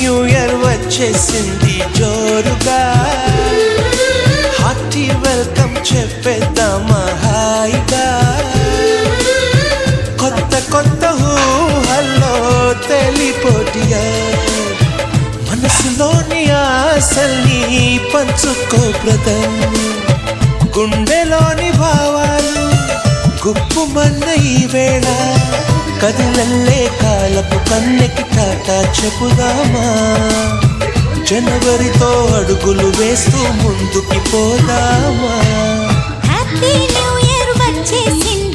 New year వచ్చేసింది జోరుగా, hearty welcome చెప్పేద్దామా హాయిగా. కొత్త కొత్త ఊహల్లో తెలిపోటిగా, మనసులోని ఆశల్ని పంచుకో బ్రదర్. గుండెలోని భావాలు గుప్పుమన్న ఈ వేళ, కదిలల్లే కాలపు కన్నెకి టాటా చెప్పుదామా. జనవరితో అడుగులు వేస్తూ ముందుకి పోదామా. హ్యాపీ న్యూ ఇయర్ వచ్చేసింది